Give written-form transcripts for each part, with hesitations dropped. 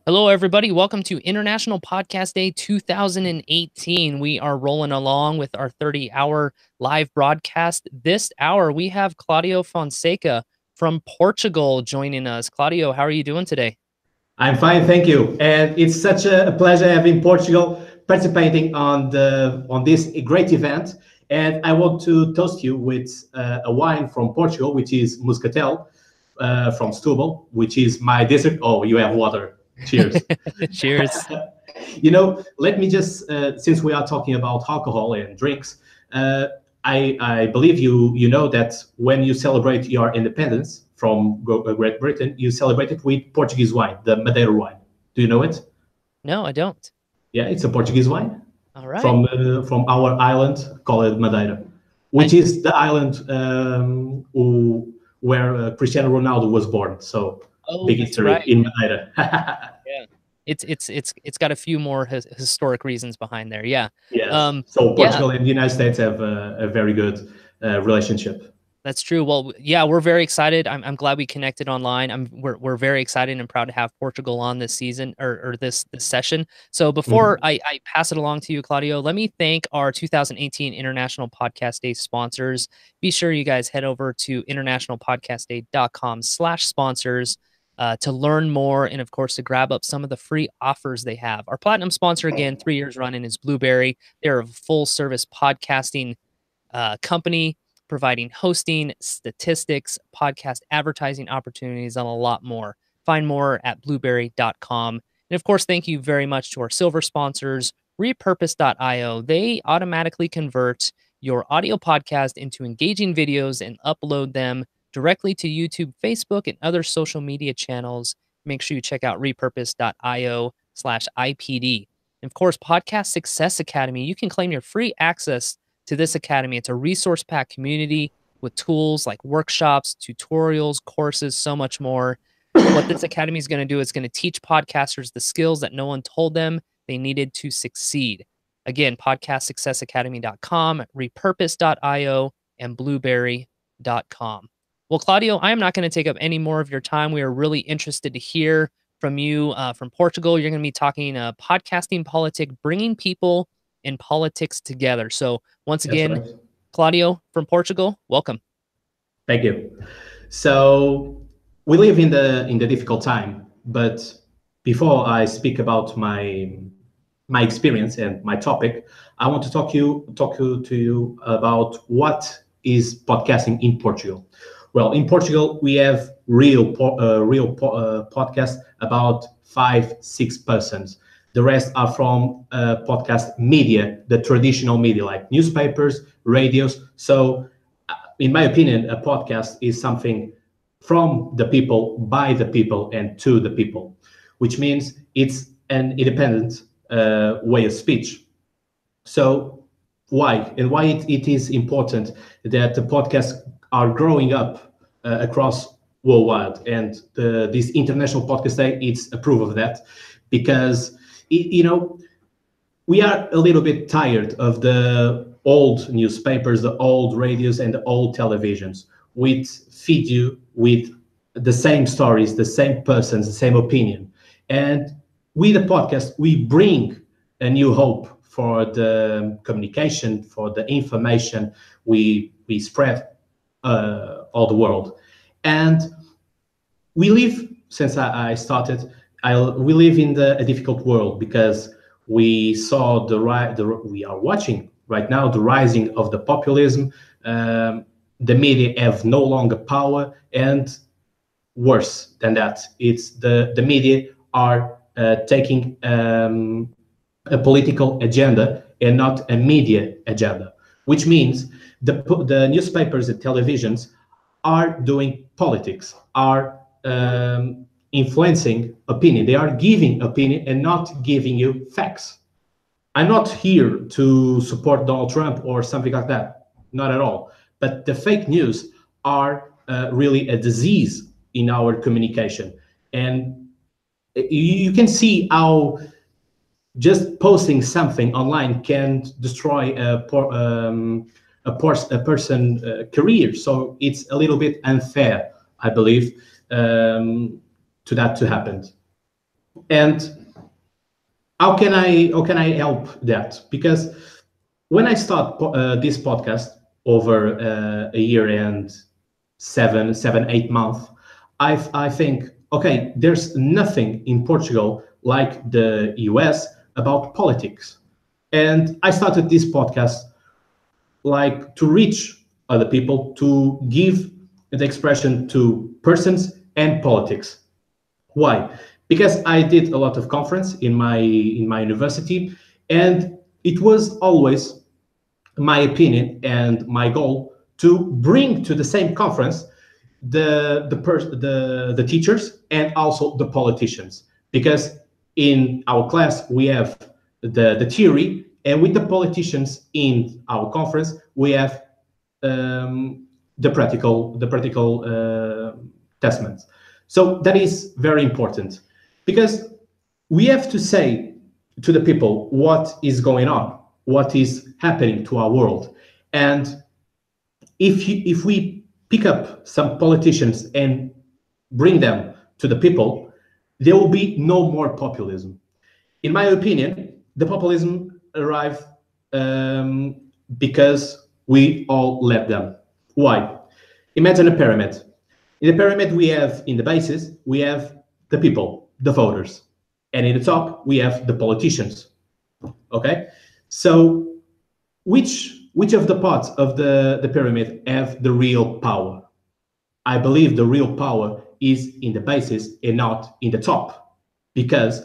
Hello, everybody. Welcome to International Podcast Day 2018. We are rolling along with our 30-hour live broadcast. This hour, we have Cláudio Fonseca from Portugal joining us. Cláudio, how are you doing today? I'm fine, thank you. And it's such a pleasure having Portugal participating on this great event. And I want to toast you with a wine from Portugal, which is Muscatel from Setúbal, which is my dessert. Oh, you have water. Cheers. Cheers. Let me just, since we are talking about alcohol and drinks, I believe you know that when you celebrate your independence from Great Britain, you celebrate it with Portuguese wine, the Madeira wine. Do you know it? No, I don't. Yeah, it's a Portuguese wine. All right. From our island called Madeira, which is the island where Cristiano Ronaldo was born. So big history in Madeira. Yeah. It's got a few more historic reasons behind there. Yeah. Yes. So Portugal and the United States have a very good relationship. That's true. Well, yeah, we're very excited. I'm glad we connected online. We're very excited and proud to have Portugal on this season or this session. So before I pass it along to you, Cláudio, let me thank our 2018 International Podcast Day sponsors. Be sure you guys head over to internationalpodcastday.com/sponsors to learn more and, of course, to grab up some of the free offers they have. Our platinum sponsor, again, 3 years running, is Blueberry. They're a full-service podcasting company, providing hosting, statistics, podcast advertising opportunities, and a lot more. Find more at blueberry.com. And of course, thank you very much to our silver sponsors, repurpose.io. They automatically convert your audio podcast into engaging videos and upload them directly to YouTube, Facebook, and other social media channels. Make sure you check out repurpose.io/IPD. And of course, Podcast Success Academy. You can claim your free access to this academy. It's a resource-packed community with tools like workshops, tutorials, courses, so much more. What this academy is going to do is going to teach podcasters the skills that no one told them they needed to succeed. Again, podcastsuccessacademy.com, repurpose.io, and blueberry.com. Well, Cláudio, I am not going to take up any more of your time. We are really interested to hear from you from Portugal. You're going to be talking podcasting, politic, bringing people and politics together. So once again, Cláudio from Portugal, welcome. Thank you. So we live in the difficult time, but before I speak about my experience and my topic, I want to talk to you about what is podcasting in Portugal. Well, in Portugal, we have real podcasts, about 5-6 persons. The rest are from podcast media, the traditional media like newspapers, radios. So in my opinion, a podcast is something from the people, by the people, and to the people, which means it's an independent way of speech. So why? And why it is important that the podcasts are growing up across worldwide. And this International Podcast Day, it's a proof of that, because we are a little bit tired of the old newspapers, the old radios, and the old televisions, which feed you with the same stories, the same persons, the same opinion. And with the podcast, we bring a new hope for the communication, for the information we spread all the world. And we live, since I started, we live in a difficult world, because we saw we are watching right now the rising of the populism. The media have no longer power, and worse than that, it's the media are taking a political agenda and not a media agenda, which means the newspapers and televisions are doing politics, are influencing opinion. They are giving opinion and not giving you facts. I'm not here to support Donald Trump or something like that, not at all. But the fake news are really a disease in our communication. And you can see how just posting something online can destroy a person's career. So it's a little bit unfair, I believe, to happen. And how can I help that? Because when I start this podcast over a year and 8 months, I think, okay, there's nothing in Portugal like the US about politics. And I started this podcast like to reach other people, to give the expression to persons and politics. Why? Because I did a lot of conference in my university, and it was always my opinion and my goal to bring to the same conference the teachers and also the politicians, because in our class we have the theory, and with the politicians in our conference we have the practical testament. So that is very important, because we have to say to the people what is going on, what is happening to our world. And if we pick up some politicians and bring them to the people, there will be no more populism. In my opinion, the populism arrived because we all let them. Why? Imagine a pyramid. In the pyramid, we have, in the basis, we have the people, the voters. And in the top, we have the politicians. Okay? So which of the parts of the pyramid have the real power? I believe the real power is in the basis and not in the top. Because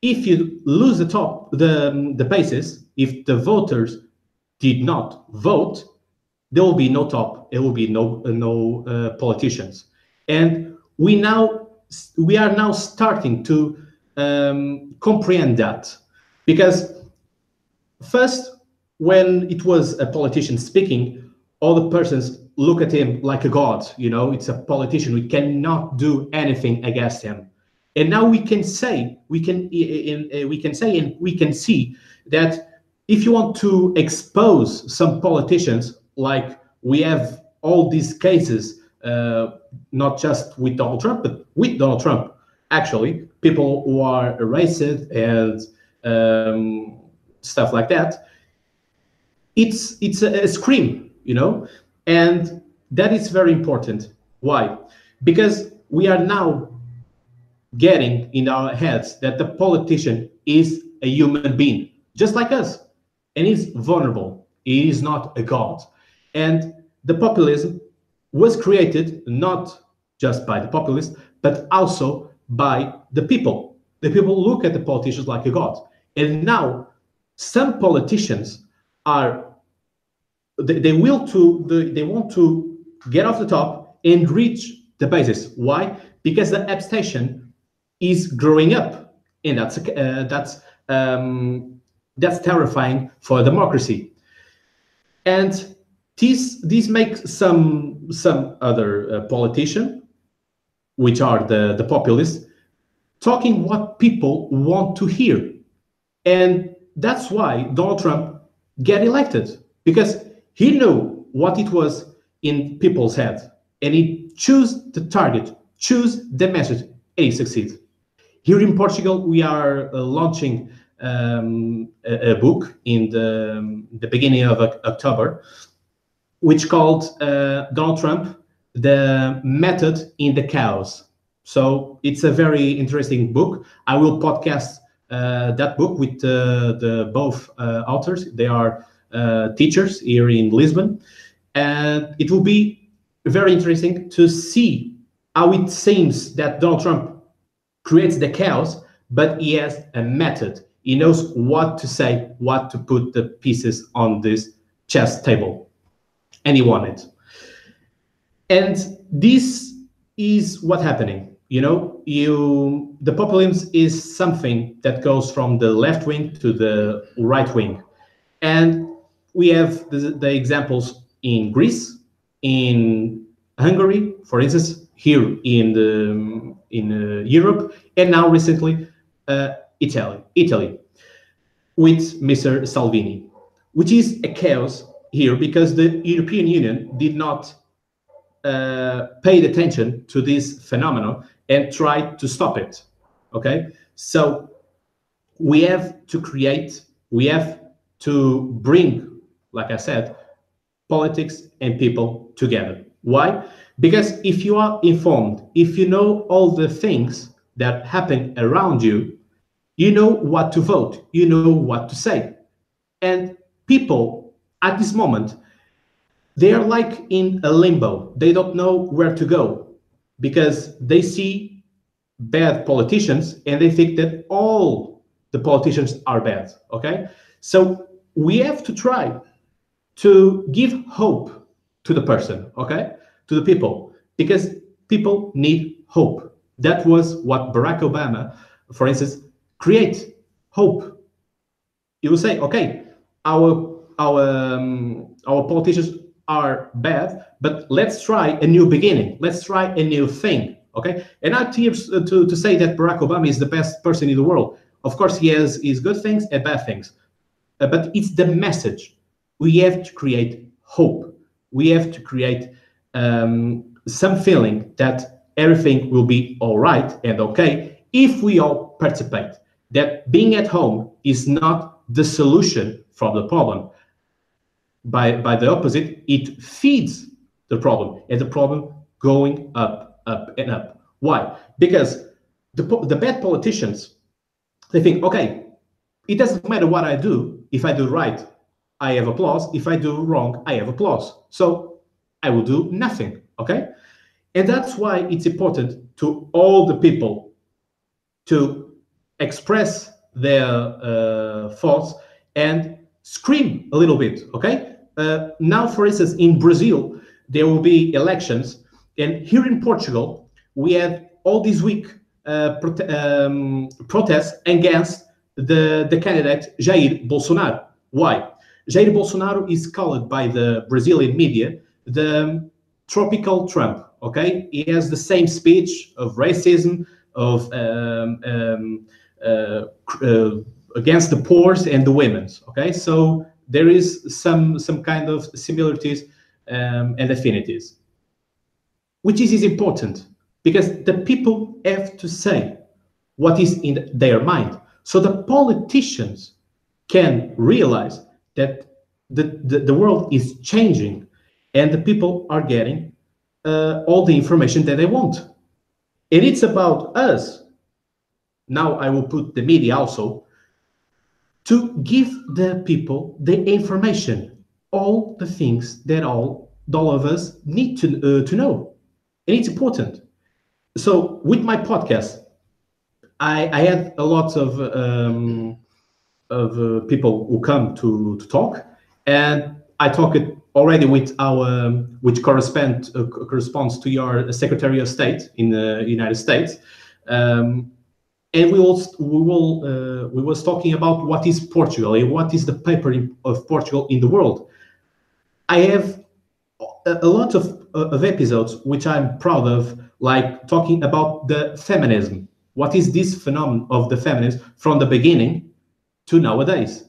if you lose the basis, if the voters did not vote, there will be no top, there will be no politicians. And we are now starting to comprehend that, because first, when it was a politician speaking, all the persons look at him like a god. It's a politician, we cannot do anything against him. And now we can say and we can see that if you want to expose some politicians, like we have all these cases, not just with Donald Trump, but with Donald Trump, actually, people who are racist and stuff like that, it's a scream, and that is very important. Why? Because we are now getting in our heads that the politician is a human being, just like us, and he's vulnerable. He is not a god. And the populism was created not just by the populists, but also by the people. The people look at the politicians like a god. And now some politicians they want to get off the top and reach the basis. Why? Because the abstention is growing up, and that's terrifying for democracy. And this makes some other politician, which are the populists, talking what people want to hear. And that's why Donald Trump get elected, because he knew what it was in people's head, and he chose the target, choose the message, and he succeeds. Here in Portugal, we are launching a book in the beginning of October, which called Donald Trump, The Method in the Chaos. So it's a very interesting book. I will podcast that book with the both authors. They are teachers here in Lisbon. And it will be very interesting to see how it seems that Donald Trump creates the chaos, but he has a method. He knows what to say, what to put the pieces on this chess table. And he won it. And this is what's happening. The populism is something that goes from the left wing to the right wing. And we have the examples in Greece, in Hungary, for instance, here in Europe, and now recently Italy, with Mr. Salvini, which is a chaos here because the European Union did not paid attention to this phenomenon and tried to stop it. Okay, So we have to create, we have to bring, like I said, politics and people together. Why? Because if you are informed, if you know all the things that happen around you, you know what to vote, you know what to say. And people at this moment, they are like in a limbo. They don't know where to go because they see bad politicians and they think that all the politicians are bad. Okay? So we have to try to give hope to the person, okay? To the people, because people need hope. That was what Barack Obama, for instance, create hope. You will say, okay, our politicians are bad, but let's try a new beginning. Let's try a new thing. Okay, and not here to say that Barack Obama is the best person in the world. Of course, he has his good things and bad things, but it's the message. We have to create hope. We have to create some feeling that everything will be all right and okay if we all participate. That being at home is not the solution from the problem. By the opposite, it feeds the problem, and the problem going up, up, and up. Why? Because the bad politicians, they think, okay, it doesn't matter what I do. If I do right, I have applause. If I do wrong, I have applause. So I will do nothing. Okay? And that's why it's important to all the people to express their thoughts and scream a little bit. Okay? Now, for instance, in Brazil, there will be elections. And here in Portugal, we had all this week protests against the candidate Jair Bolsonaro. Why? Jair Bolsonaro is called by the Brazilian media the tropical Trump. Okay, he has the same speech of racism, of against the poor and the women. Okay, so there is some kind of similarities and affinities, which is important because the people have to say what is in their mind. So the politicians can realize that the world is changing and the people are getting all the information that they want. And it's about us. Now I will put the media also to give the people the information, all the things that all of us need to know. And it's important. So with my podcast, I had a lot of people who come to talk, and I talked already with our which corresponds to your Secretary of State in the United States, and we was talking about what is Portugal and what is the paper of Portugal in the world. I have a lot of episodes which I'm proud of, like talking about the feminism. What is this phenomenon of the feminism from the beginning to nowadays?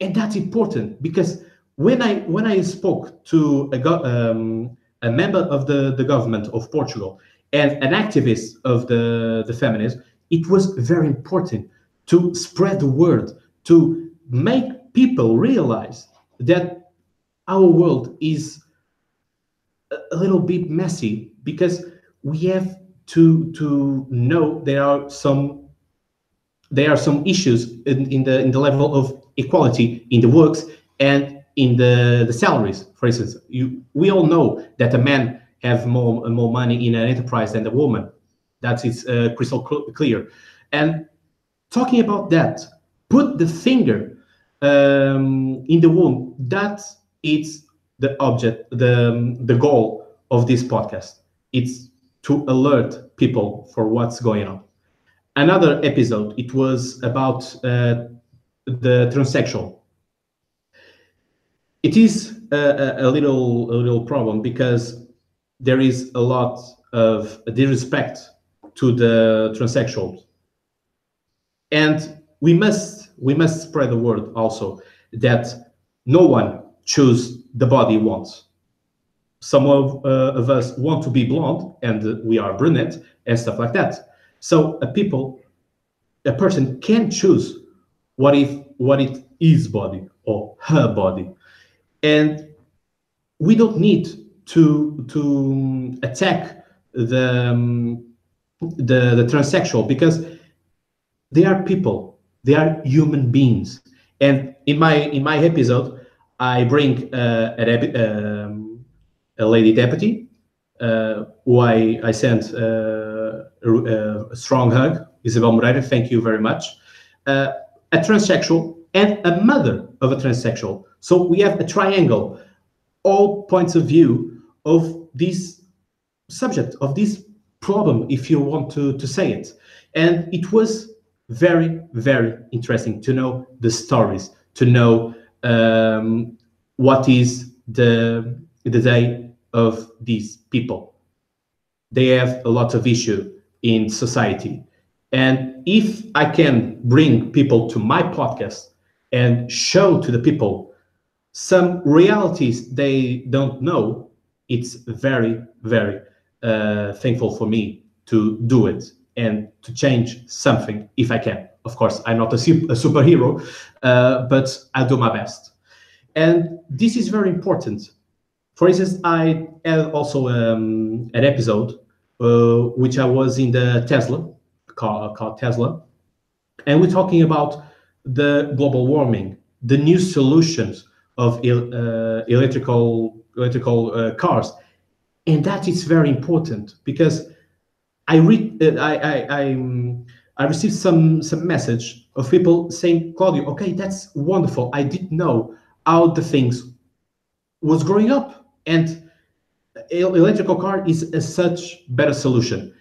And that's important because when I spoke to a member of the government of Portugal and an activist of the feminism, it was very important to spread the word, to make people realize that our world is a little bit messy because we have to know there are some issues in the level of equality in the works and in the salaries. For instance, we all know that a man have more money in an enterprise than a woman. That is crystal clear. And talking about that, put the finger in the wound. That is the object, the goal of this podcast. It's to alert people for what's going on. Another episode, it was about the transsexual. It is a little problem because there is a lot of disrespect to the transsexuals, and we must spread the word also that no one choose the body he wants. Some of us want to be blonde and we are brunette and stuff like that. So people a person can choose what it is body or her body, and we don't need to attack the transsexual, because they are people, they are human beings. And in my episode, I bring a lady deputy, who I sent a strong hug, Isabel Moreira, thank you very much, a transsexual, and a mother of a transsexual. So we have a triangle, all points of view of this subject, of this problem, if you want to say it. And it was very, very interesting to know the stories, to know what is the day of these people. They have a lot of issue in society. And if I can bring people to my podcast and show to the people some realities they don't know, it's very, very thankful for me to do it and to change something if I can. Of course, I'm not a superhero, but I'll do my best. And this is very important. For instance, I had also an episode which I was in the Tesla, called Tesla, and we're talking about the global warming, the new solutions of electrical cars, and that is very important, because I received some message of people saying, Claudio, okay, that's wonderful. I didn't know how the things was growing up, and electrical car is such better solution.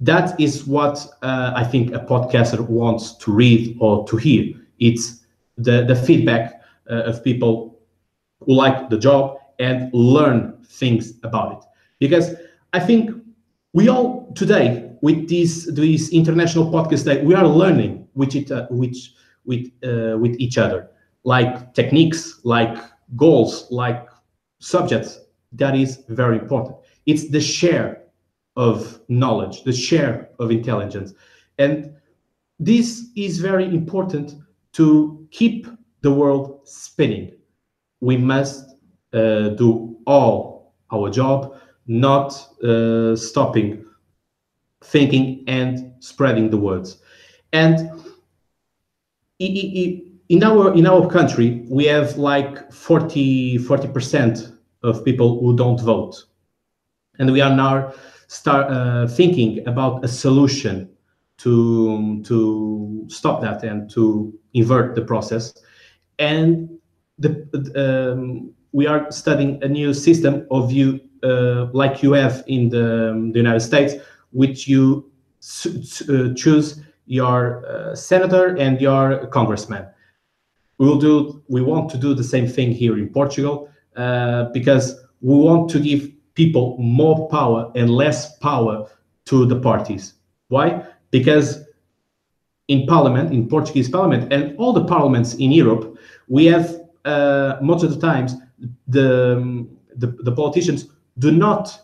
That is what I think a podcaster wants to read or to hear. It's the feedback of people who like the job and learn things about it. Because I think we all today, with this international podcast day, we are learning with each other, like techniques, like goals, like subjects. That is very important. It's the share of knowledge, the share of intelligence. And this is very important to keep the world spinning. We must do all our job, not stopping thinking and spreading the words. And in our country, we have like 40% of people who don't vote. And we are now thinking about a solution to stop that and to invert the process. And we are studying a new system of you, like you have in the United States, which you choose your senator and your congressman. We want to do the same thing here in Portugal, because we want to give people more power and less power to the parties. Why? Because in Parliament, in Portuguese Parliament, and all the parliaments in Europe, we have most of the times the politicians do not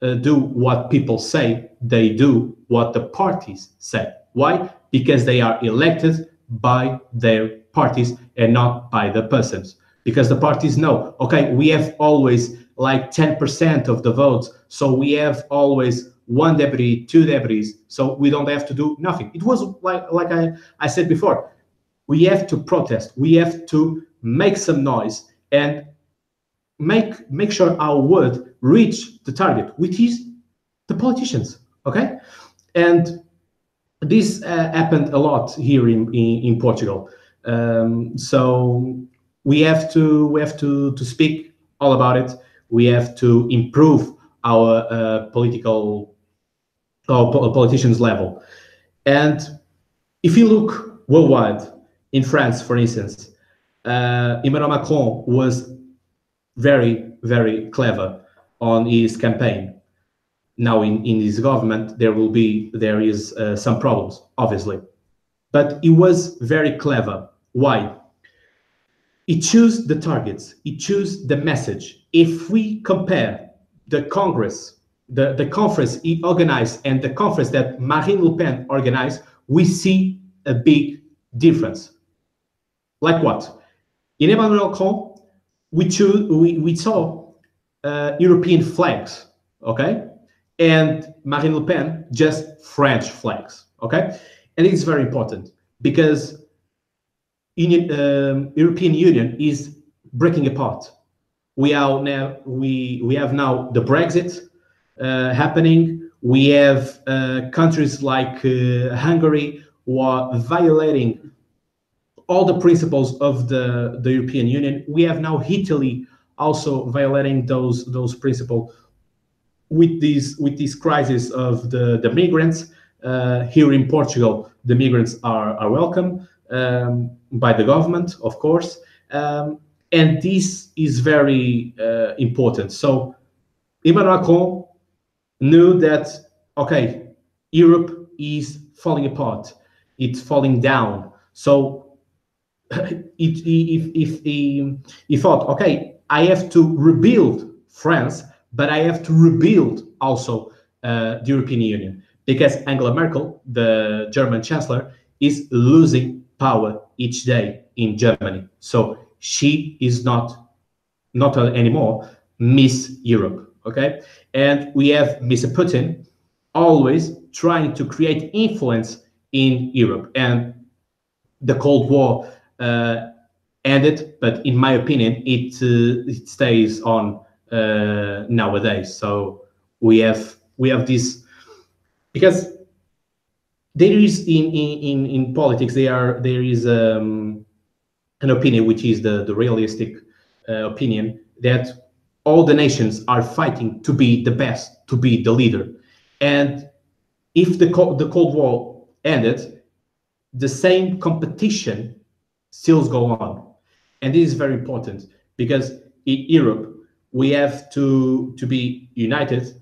do what people say, they do what the parties say. Why? Because they are elected by their parties and not by the persons. Because the parties know, okay, we have always like 10% of the votes, so we have always one deputy, two deputies, so we don't have to do nothing. It was like I said before, we have to protest, we have to make some noise and make sure our word reach the target, which is the politicians, okay? And this happened a lot here in Portugal. So we have to speak all about it. We have to improve our politicians level. And if you look worldwide, in France, for instance, Emmanuel Macron was very, very clever on his campaign. Now in his government, there is some problems, obviously, but he was very clever. Why? He chose the targets, he chose the message. If we compare the Congress, the conference he organized and the conference that Marine Le Pen organized, we see a big difference. Like what? In Emmanuel Macron, we saw European flags, okay, and Marine Le Pen just French flags, okay, and it's very important because European Union is breaking apart. We have now the Brexit happening. We have countries like Hungary who are violating all the principles of the European Union. We have now Italy also violating those principles with this crisis of the migrants. Here in Portugal, the migrants are welcome by the government, of course, and this is very important. So Emmanuel Macron knew that, okay, Europe is falling apart, it's falling down. So he thought, okay, I have to rebuild France, but I have to rebuild also the European Union, because Angela Merkel, the German chancellor, is losing power each day in Germany. So she is not anymore Miss Europe, okay? And we have Mr. Putin always trying to create influence in Europe. And the Cold War ended, but in my opinion, it stays on nowadays. So we have this, because there is in politics there is an opinion which is the realistic opinion that all the nations are fighting to be the best, to be the leader, and if the Cold War ended, the same competition still go on. And this is very important because in Europe we have to be united,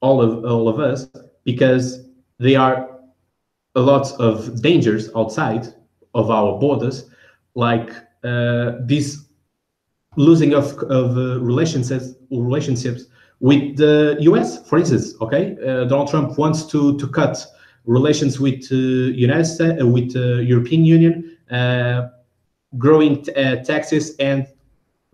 all of us, because there are a lot of dangers outside of our borders, like this losing of relationships with the US, for instance. Okay, Donald Trump wants to cut relations with European Union, growing taxes and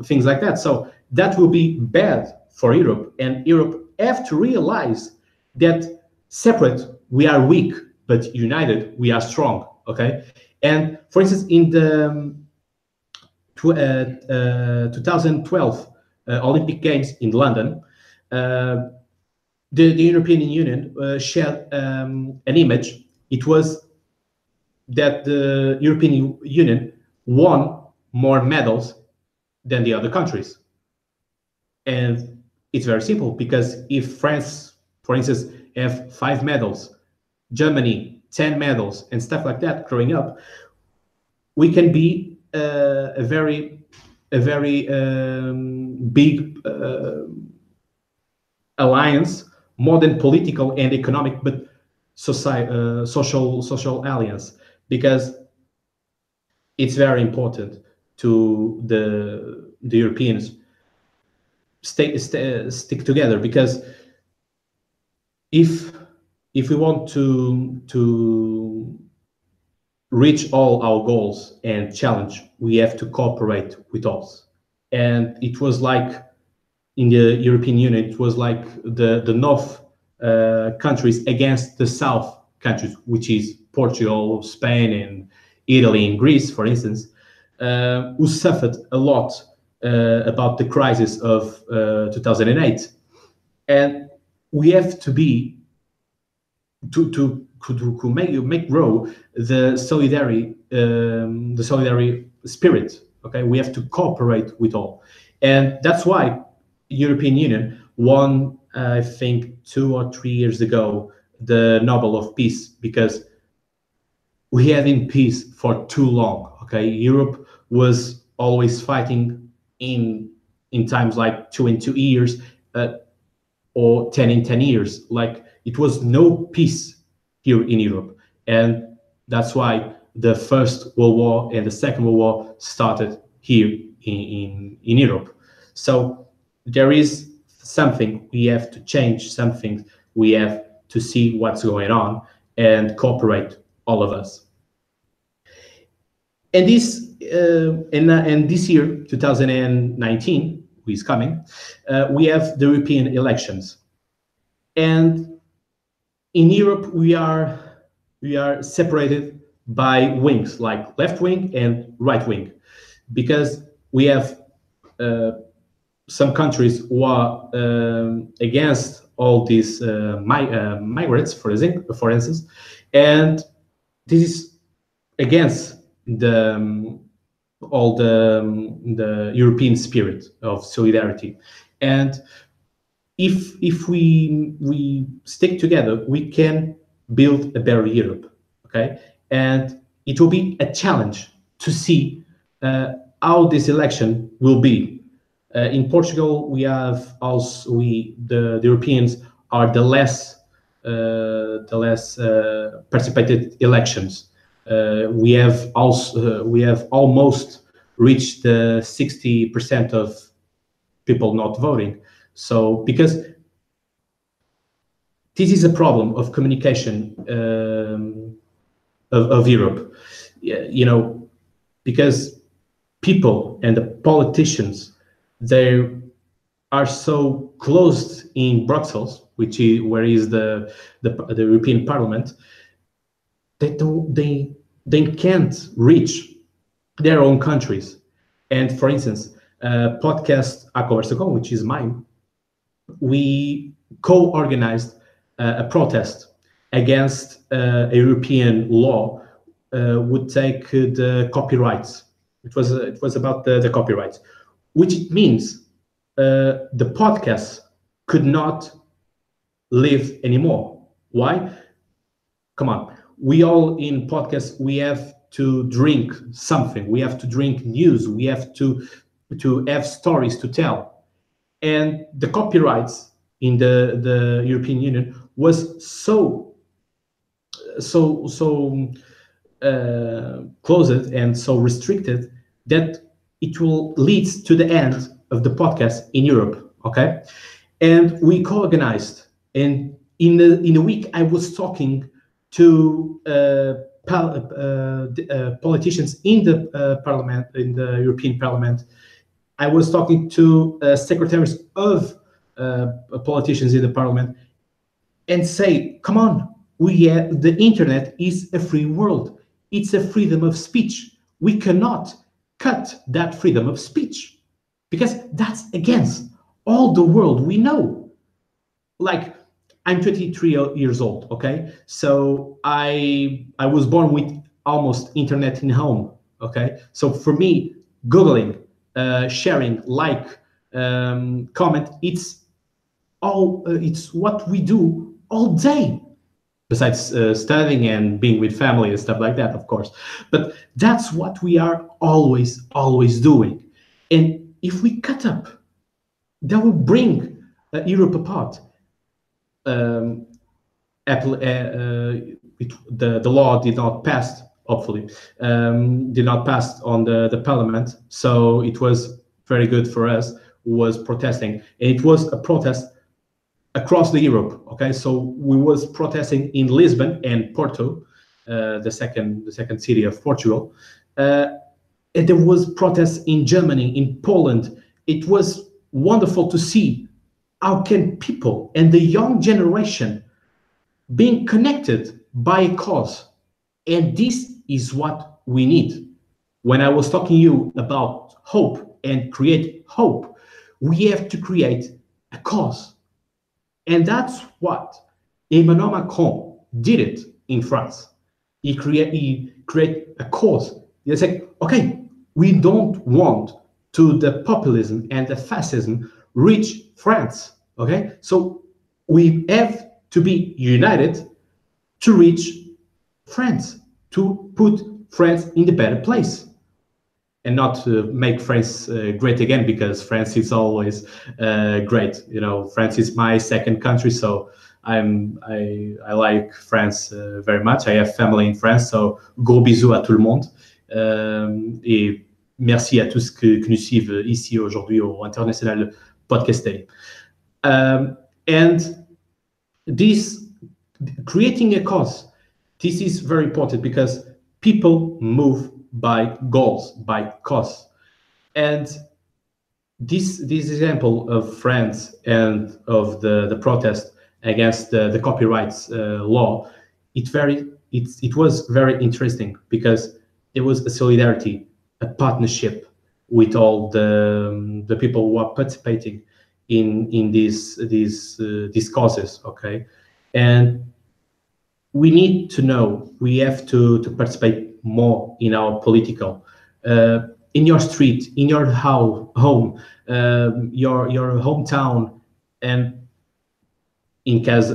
things like that. So that will be bad for Europe, and Europe have to realize that separate we are weak, but united we are strong. Okay, and for instance, in the 2012 Olympic Games in London, the European Union shared an image. It was that the European Union won more medals than the other countries. And it's very simple, because if France, for instance, have 5 medals, Germany 10 medals, and stuff like that growing up, we can be a very big alliance, more than political and economic, but social alliance, because it's very important to the Europeans stick together, because if we want to reach all our goals and challenge, we have to cooperate with us. And it was like in the European Union, it was like the North countries against the South countries, which is Portugal, Spain, and Italy and Greece, for instance, who suffered a lot about the crisis of 2008. And we have to be to make grow the solidarity spirit. Okay, we have to cooperate with all, and that's why European Union won, I think 2 or 3 years ago, the Nobel of Peace, because we had in peace for too long. Okay, Europe was always fighting in times like 2 in 2 years, or 10 in 10 years. Like, it was no peace here in Europe, and that's why the First World War and the Second World War started here in Europe. So there is something we have to change, something we have to see what's going on and cooperate, all of us. And this year, 2019, who is coming, we have the European elections. And in Europe, we are separated by wings, like left wing and right wing, because we have some countries who are against all these migrants, for instance, and this is against all the European spirit of solidarity. And if we stick together, we can build a better Europe. Okay, and it will be a challenge to see how this election will be. In Portugal, we have also the Europeans are the less participated elections. We have almost reached the 60% of people not voting. So because this is a problem of communication of Europe, because people and the politicians, they are so closed in Brussels, which is where is the European Parliament. They can't reach their own countries. And for instance, podcast A Conversa Com, which is mine, we co-organized a protest against a European law would take the copyrights. It was about the copyrights, which it means the podcasts could not live anymore. Why? Come on, we all in podcasts, we have to drink something. We have to drink news. We have to have stories to tell. And the copyrights in the European Union was so closed and so restricted that it will lead to the end of the podcast in Europe. Okay, and we co-organized, and in a week I was talking to politicians in the parliament, in the European Parliament. I was talking to secretaries of politicians in the parliament, and say, come on, the internet is a free world. It's a freedom of speech. We cannot cut that freedom of speech, because that's against all the world we know. Like, I'm 23 years old, okay? So I was born with almost internet in home, okay? So for me, Googling, sharing, comment, it's what we do all day, besides studying and being with family and stuff like that, of course. But that's what we are always doing. And if we cut up, that will bring Europe apart. The law did not pass, hopefully, did not pass on the parliament. So it was very good for us who was protesting. And it was a protest across the Europe. Okay, so we was protesting in Lisbon and Porto, the second city of Portugal. And there was protests in Germany, in Poland. It was wonderful to see how can people and the young generation being connected by a cause. And this is what we need. When I was talking to you about hope and create hope, we have to create a cause. And that's what Emmanuel Macron did it in France. He created a cause. He said, okay, we don't want to the populism and the fascism reach France. Okay, so we have to be united to reach France, to put France in the better place, and not to make France great again, because France is always great. You know, France is my second country, so I like France very much. I have family in France, so gros bisous à tout le monde. Et merci à tous qui nous suivent ici aujourd'hui au International Podcast Day. And this, creating a cause, this is very important, because people move by goals, by cause. And this example of France and of the protest against the copyrights law, it was very interesting because there was a solidarity, a partnership with all the people who are participating in these causes. Okay, and we need to know, we have to participate more in our political, in your street, in your home, your hometown, and in case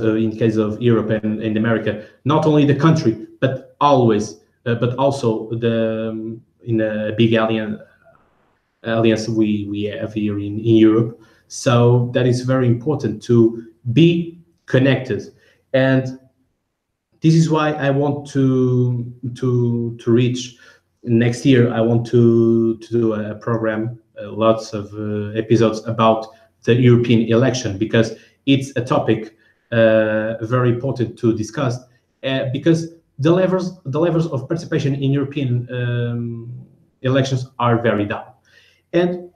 of Europe and America, not only the country, but always, but also in a big alliance we have here in Europe. So that is very important to be connected, and this is why I want to reach next year. I want to do a program, lots of episodes about the European election, because it's a topic very important to discuss, because the levels of participation in European elections are very down, and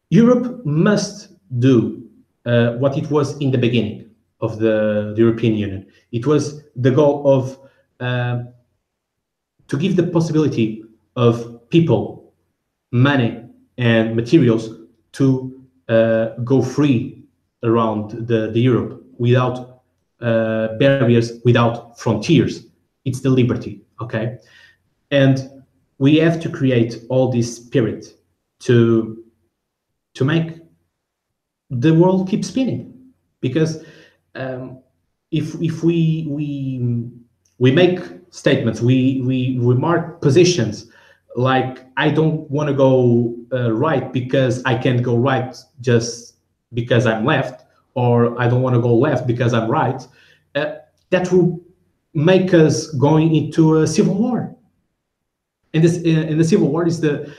Europe must do what it was in the beginning of the European Union. It was the goal of to give the possibility of people, money, and materials to go free around the Europe without barriers, without frontiers. It's the liberty, okay? And we have to create all this spirit to make the world keep spinning, because if we make statements, we mark positions, like I don't want to go right because I can't go right just because I'm left, or I don't want to go left because I'm right, that will make us going into a civil war. And this in the civil war is the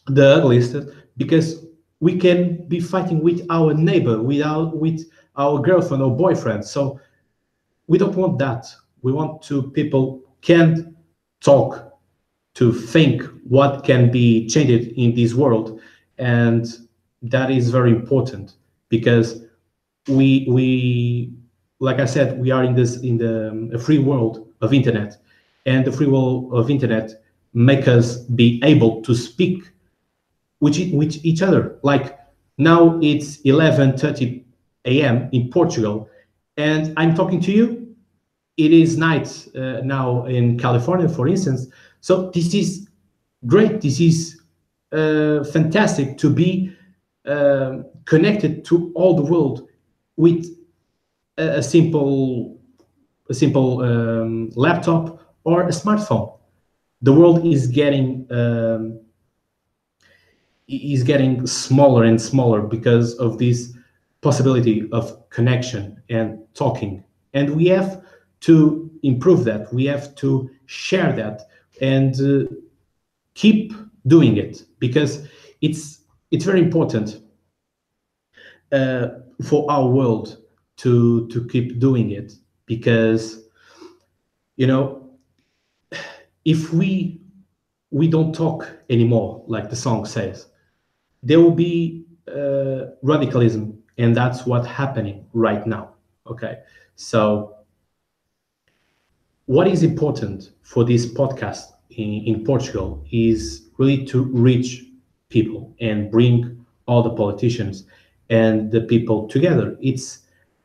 ugliest, because we can be fighting with our neighbor, with our girlfriend or boyfriend. So we don't want that. We want to people can talk, to think what can be changed in this world, and that is very important, because we like I said, we are in the free world of internet, and the free world of internet make us be able to speak with each other. Like now it's 11:30 a.m. in Portugal, and I'm talking to you. It is night now in California, for instance. So this is great. This is fantastic to be connected to all the world with a simple laptop or a smartphone. The world is getting smaller and smaller because of this possibility of connection and talking, and we have to improve that. We have to share that, and keep doing it, because it's very important for our world to keep doing it, because you know, if we don't talk anymore, like the song says, there will be radicalism, and that's what's happening right now. Okay, so what is important for this podcast in Portugal is really to reach people and bring all the politicians and the people together. It's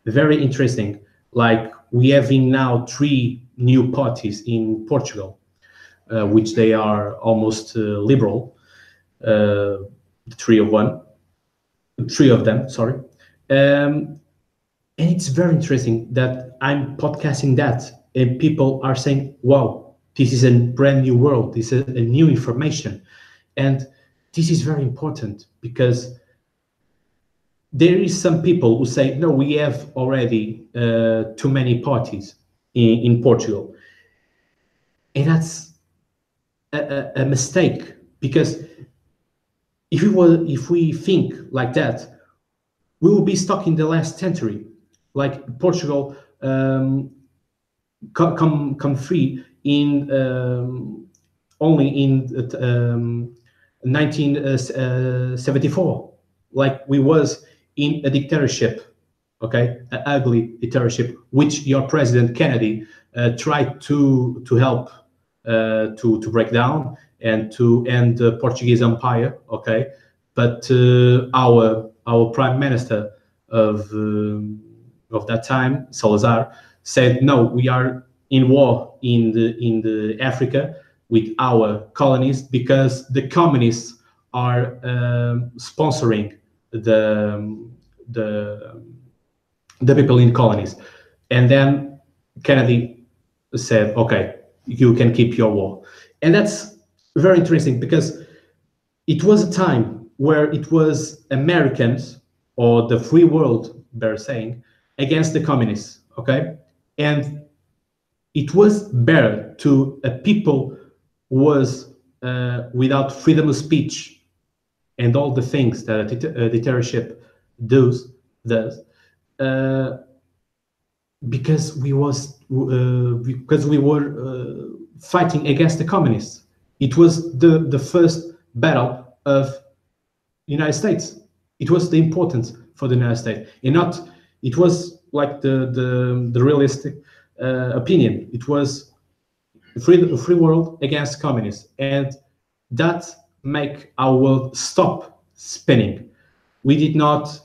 very interesting. Like we having now 3 new parties in Portugal, which they are almost liberal. 3 of them, sorry. And it's very interesting that I'm podcasting that, and people are saying, wow, this is a brand new world, this is a new information. And this is very important, because there is some people who say, no, we have already too many parties in Portugal. And that's a mistake, because if we think like that, we will be stuck in the last century. Like Portugal come free in only in 1974, like we was in a dictatorship, okay, an ugly dictatorship, which your president Kennedy tried to help to break down and to end the Portuguese Empire, okay. But our prime minister of that time, Salazar, said no, we are in war in the Africa with our colonies because the communists are sponsoring the the people in colonies. And then Kennedy said, okay, you can keep your war. And that's very interesting because it was a time where it was Americans or the free world, better saying, against the communists, okay? And it was better to a people who was without freedom of speech and all the things that a dictatorship does, uh, because we were fighting against the communists. It was the first battle of the United States. It was the importance for the United States, and not. It was like the realistic opinion. It was free world against communists, and that make our world stop spinning. We did not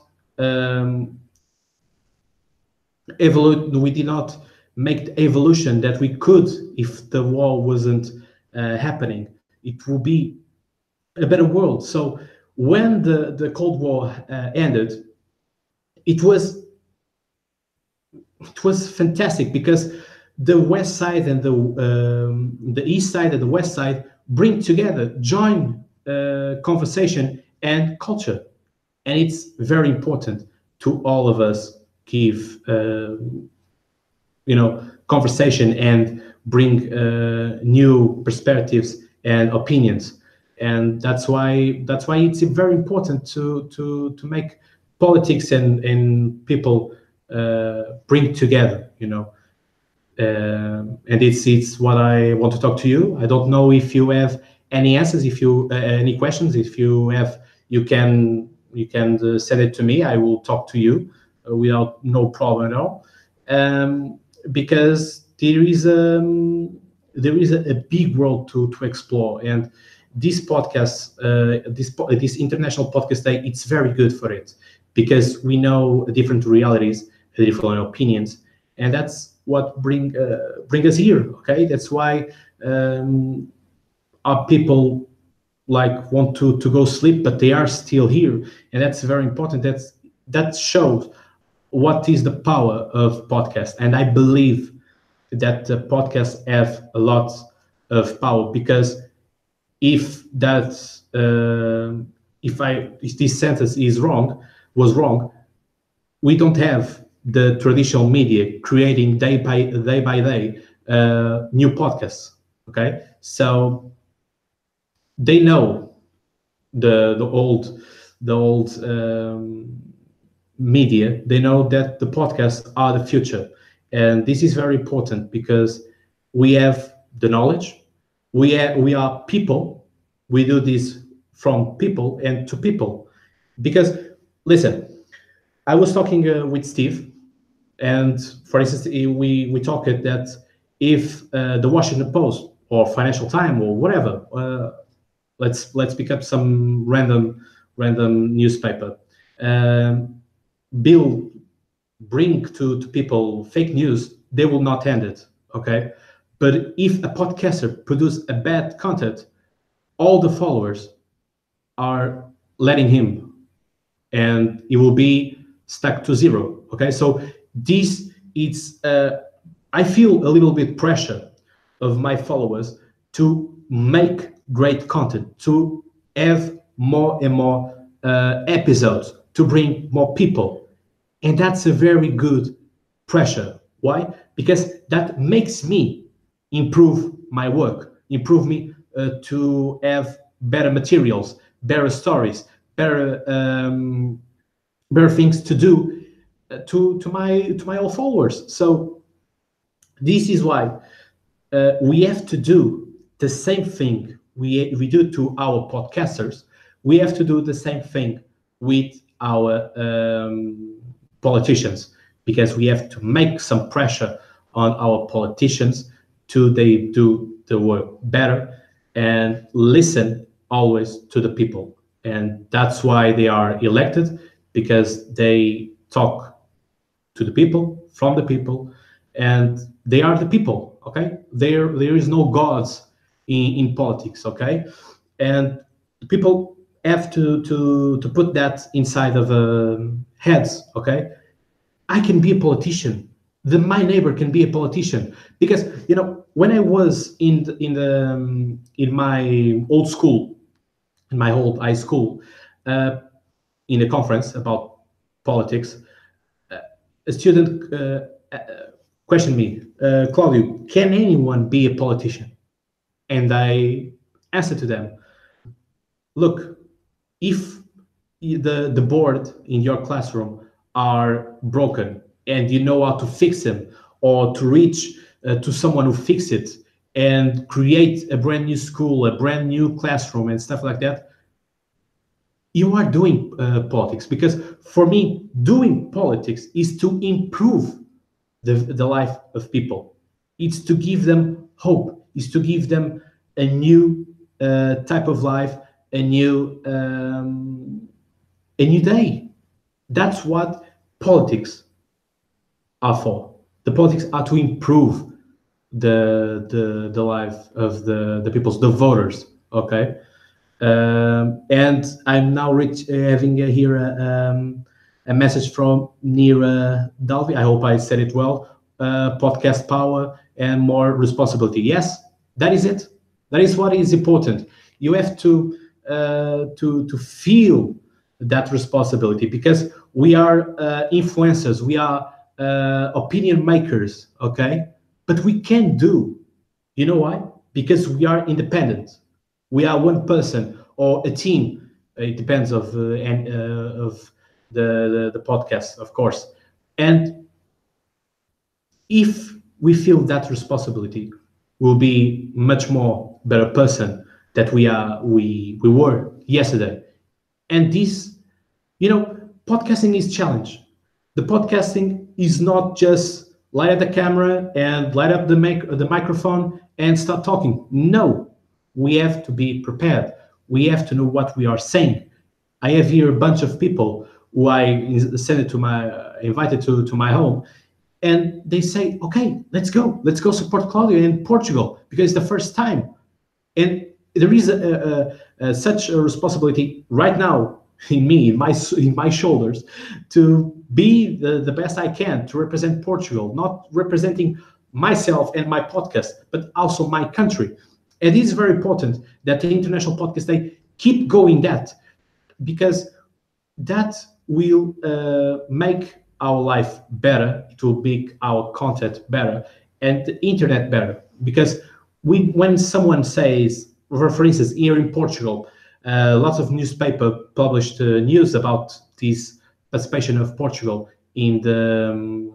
we did not make the evolution that we could if the war wasn't happening. It will be a better world. So when the Cold War ended, it was fantastic because the West side and the East side and the West side bring together, join conversation and culture, and it's very important to all of us give conversation and bring new perspectives and opinions. And that's why it's very important to make politics and people bring together, and it's what I want to talk to you. I don't know if you have any answers, if you any questions. If you have, you can send it to me. I will talk to you without no problem at all, because there is a big world to explore, and this podcast, this International Podcast Day, it's very good for it because we know different realities, different opinions, and that's what bring us here. Okay, that's why our people like want to go sleep, but they are still here, and that's very important. That shows what is the power of podcast, and I believe that the podcasts have a lot of power because if that if this sentence was wrong, we don't have the traditional media creating day by day new podcasts. Okay, so they know the old media. They know that the podcasts are the future, and this is very important because we have the knowledge. We are people. We do this from people and to people. Because listen, I was talking with Steve, and for instance, we talked that if the Washington Post or Financial Times or whatever, let's pick up some random newspaper, Bill bring to people fake news, they will not end it. Okay, but if a podcaster produce a bad content, all the followers are letting him, and it will be stuck to zero. Okay, so this it's I feel a little bit pressure of my followers to make great content, to have more and more episodes, to bring more people, and that's a very good pressure. Why? Because that makes me improve my work, improve me to have better materials, better stories, better things to do to my old followers. So this is why we have to do the same thing we do to our podcasters. We have to do the same thing with our politicians, because we have to make some pressure on our politicians to they do the work better and listen always to the people. And that's why they are elected, because they talk to the people, from the people, and they are the people. Okay, there is no gods in politics. Okay, and people have to put that inside of heads. Okay, I can be a politician. My neighbor can be a politician, because when I was in my old school, in my old high school, in a conference about politics, a student questioned me, Cláudio, can anyone be a politician? And I answered to them, look, if the board in your classroom are broken and you know how to fix them, or to reach to someone who fix it and create a brand new school, a brand new classroom and stuff like that, you are doing politics. Because for me, doing politics is to improve the life of people. It's to give them hope. It's to give them a new type of life, a new day. That's what politics are for. The politics are to improve the life of the peoples, the voters. Okay. And I'm now having here a message from Nira Dalvi. I hope I said it well. Podcast power and more responsibility. Yes, that is it. That is what is important. You have to feel that responsibility, because we are influencers. We are opinion makers. Okay, but we can do. You know why? Because we are independent. We are one person or a team. It depends of the podcast, of course. And if we feel that responsibility, we'll be much more better person that we were yesterday. And this, podcasting is challenge. The podcasting is not just light up the camera and light up the microphone and start talking. No. We have to be prepared. We have to know what we are saying. I have here a bunch of people who I invited to my home, and they say, "Okay, let's go support Cláudio in Portugal, because it's the first time." And there is such a responsibility right now in me, in my shoulders, to be the best I can to represent Portugal, not representing myself and my podcast, but also my country. And it is very important that the International Podcast Day keep going that, because that will make our life better. It will make our content better and the internet better. Because when someone says, for instance, here in Portugal, lots of newspaper published news about this participation of Portugal in the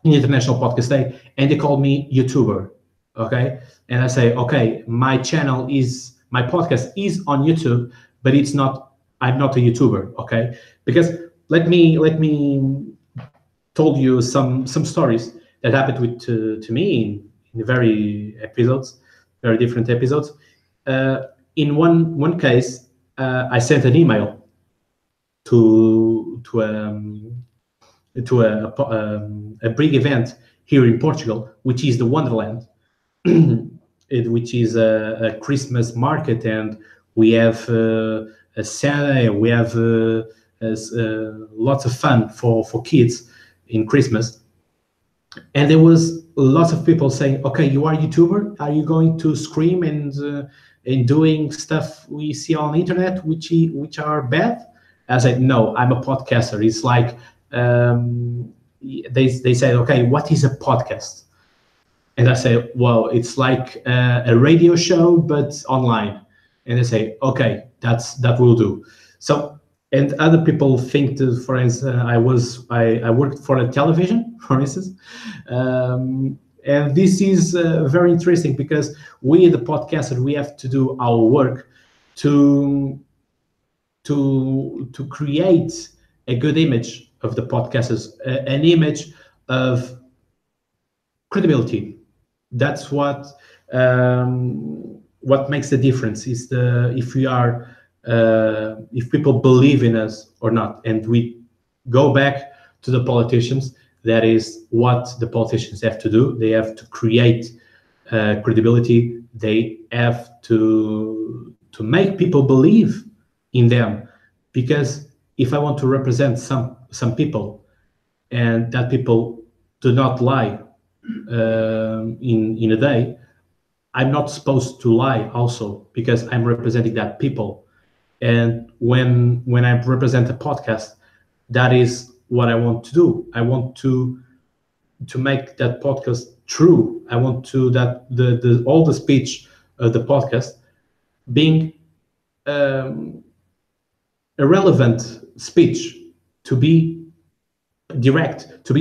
International Podcast Day, and they called me YouTuber. Okay, and I say, okay, my podcast is on YouTube, but it's not. I'm not a YouTuber. Okay, because let me told you some stories that happened to me in very different episodes. In one case, I sent an email to a big event here in Portugal, which is the Wonderland. Which is a Christmas market, and we have a Santa, we have lots of fun for kids in Christmas. And there was lots of people saying, "Okay, you are a YouTuber. Are you going to scream and doing stuff we see on the internet, which are bad?" I said, "No, I'm a podcaster." It's like they said, "Okay, what is a podcast?" And I say, well, it's like a radio show, but online. And they say, okay, that will do. So, and other people think that, for instance, I worked for a television, for instance, And this is very interesting because we, the podcasters, we have to do our work to create a good image of the podcasters, an image of credibility. That's what makes the difference is the if we are if people believe in us or not. And we go back to the politicians. That is what the politicians have to do. They have to create credibility. They have to make people believe in them, because if I want to represent some people, and that people do not lie in a day, I'm not supposed to lie also, because I'm representing that people. And when I represent a podcast, that is what I want to do. I want to make that podcast true. I want to that the all the speech of the podcast being um, a relevant speech, to be direct, to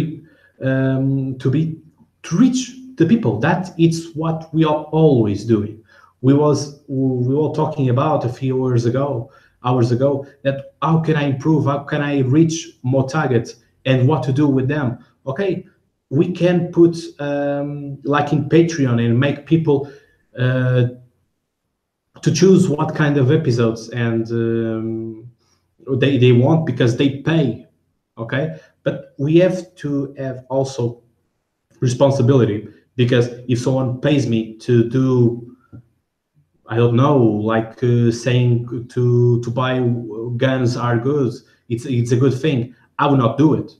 reach the people. That it's what we are always doing. We were talking about a few hours ago, that how can I improve, how can I reach more targets, and what to do with them. Okay, we can put like in Patreon, and make people to choose what kind of episodes and they want, because they pay. Okay, but we have to have also responsibility, because if someone pays me to do, I don't know, like saying to buy guns are good, it's a good thing, I will not do it,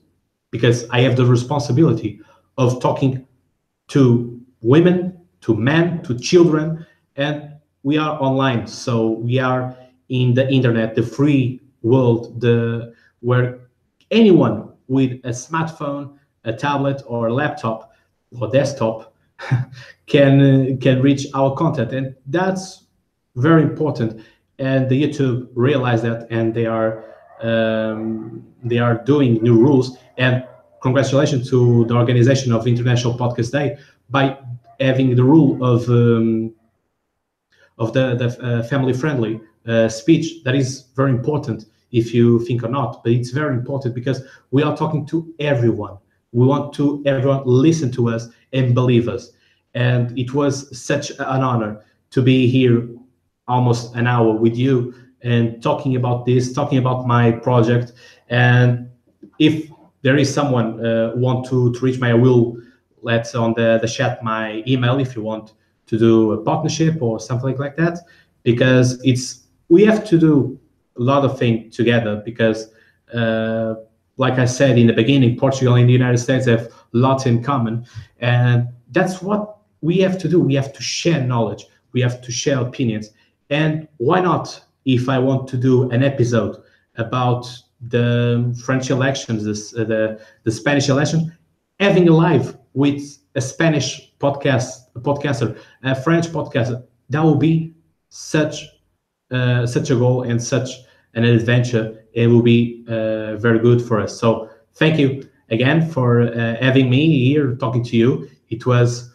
because I have the responsibility of talking to women, to men, to children, and we are online. So we are in the internet, the free world, the where anyone with a smartphone, a tablet, or a laptop or desktop can reach our content, and that's very important. And the YouTube realize that, and they are doing new rules. And congratulations to the organization of International Podcast Day by having the rule of the family friendly speech. That is very important, if you think or not, but it's very important because we are talking to everyone. We want to everyone listen to us and believe us. And it was such an honor to be here almost an hour with you and talking about this, talking about my project. And if there is someone want to reach me, I will let on the chat my email if you want to do a partnership or something like that, because it's we have to do a lot of things together, because like I said in the beginning, Portugal and the United States have lots in common, and that's what we have to do. We have to share knowledge, we have to share opinions. And why not, if I want to do an episode about the French elections, the Spanish election, having a live with a Spanish podcaster, a French podcaster, that will be such such a goal and such an adventure. It will be very good for us. So thank you again for having me here talking to you. It was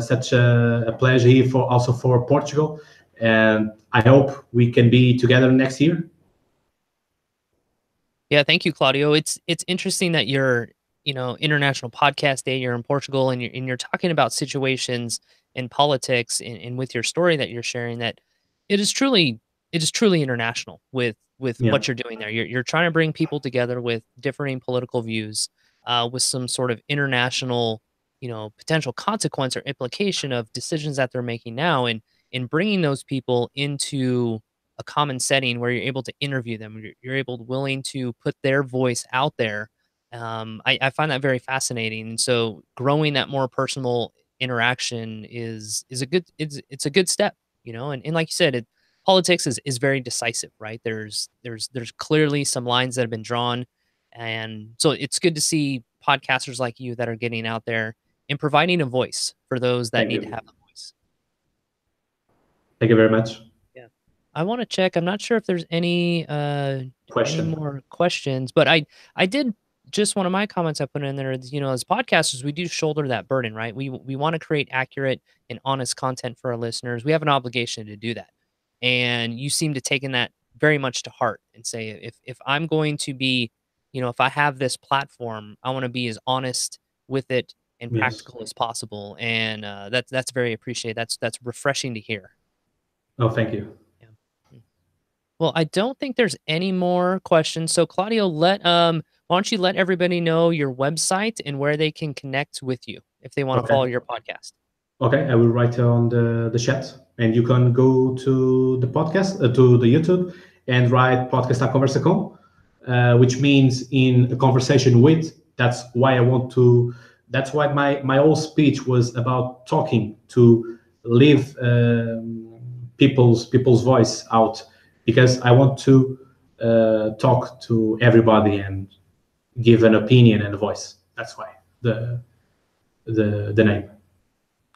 such a pleasure here for also for Portugal, and I hope we can be together next year. Yeah, thank you, Claudio. It's interesting that you're, International Podcast Day, you're in Portugal, and you're talking about situations in politics, and with your story that you're sharing, that it is truly it is truly international with Yeah, what you're doing there. You're trying to bring people together with differing political views, with some sort of international, potential consequence or implication of decisions that they're making now, and bringing those people into a common setting where you're able to interview them, you're able willing to put their voice out there. I find that very fascinating, and so growing that more personal interaction is a good it's a good step, and like you said, politics is very decisive, right? There's clearly some lines that have been drawn, and so it's good to see podcasters like you that are getting out there and providing a voice for those that thank need to you. have a voice. Thank you very much. Yeah. I wanna check, I'm not sure if there's any Question. more questions, but I did just one of my comments I put in there is, as podcasters, we do shoulder that burden, right? We want to create accurate and honest content for our listeners. We have an obligation to do that. And you seem to taking that very much to heart and say, if I'm going to be, if I have this platform, I want to be as honest with it and Yes. practical as possible. And that's very appreciated. That's refreshing to hear. Oh, thank you. Yeah. Mm. Well, I don't think there's any more questions. So Claudio, why don't you let everybody know your website and where they can connect with you if they want to Okay. follow your podcast? Okay, I will write on the chat, and you can go to the podcast, to the YouTube, and write podcast a conversa com, which means in a conversation with. That's why I want to. That's why my whole speech was about talking to leave people's voice out, because I want to talk to everybody and give an opinion and a voice. That's why the name.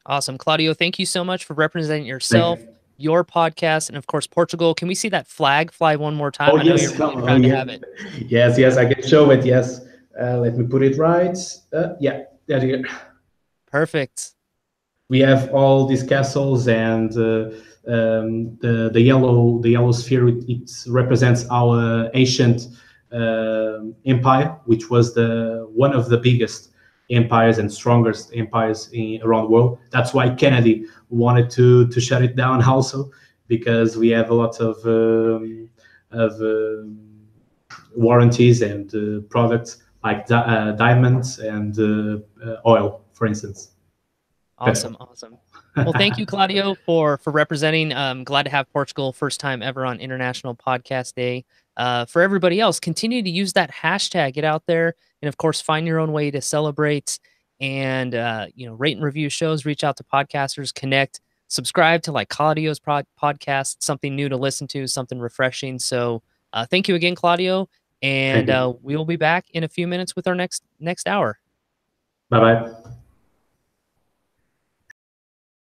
Awesome. Claudio, thank you so much for representing Thank yourself, you. your podcast, and of course, Portugal. Can we see that flag fly one more time? Oh I know you're yes, really oh proud to yeah, have it. yes, yes. I can show it. Yes, let me put it right. Yeah, there you go. Perfect. We have all these castles, and the yellow sphere. It represents our ancient empire, which was the one of the biggest empires and strongest empires around the world. That's why Kennedy wanted to shut it down also, because we have a lot of warranties and products like diamonds and oil, for instance. Awesome. Awesome. Well, thank you, Claudio, for representing. Glad to have Portugal first time ever on International Podcast Day. For everybody else, continue to use that hashtag. Get out there, and of course, find your own way to celebrate and rate and review shows. Reach out to podcasters, connect, subscribe to like Claudio's podcast. Something new to listen to, something refreshing. So, thank you again, Claudio, Thank and you. we will be back in a few minutes with our next hour. Bye bye.